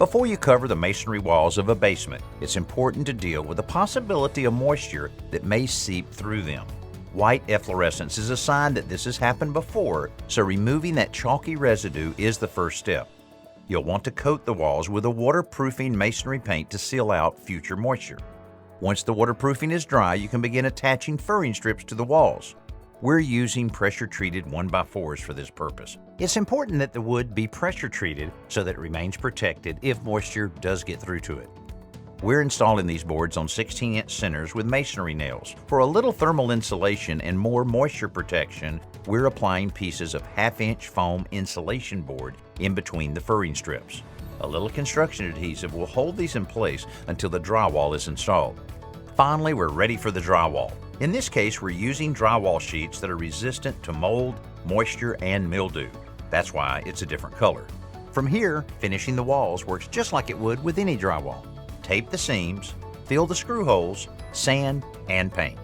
Before you cover the masonry walls of a basement, it's important to deal with the possibility of moisture that may seep through them. White efflorescence is a sign that this has happened before, so removing that chalky residue is the first step. You'll want to coat the walls with a waterproofing masonry paint to seal out future moisture. Once the waterproofing is dry, you can begin attaching furring strips to the walls. We're using pressure-treated 1x4s for this purpose. It's important that the wood be pressure-treated so that it remains protected if moisture does get through to it. We're installing these boards on 16-inch centers with masonry nails. For a little thermal insulation and more moisture protection, we're applying pieces of 1/2-inch foam insulation board in between the furring strips. A little construction adhesive will hold these in place until the drywall is installed. Finally, we're ready for the drywall. In this case, we're using drywall sheets that are resistant to mold, moisture, and mildew. That's why it's a different color. From here, finishing the walls works just like it would with any drywall. Tape the seams, fill the screw holes, sand, and paint.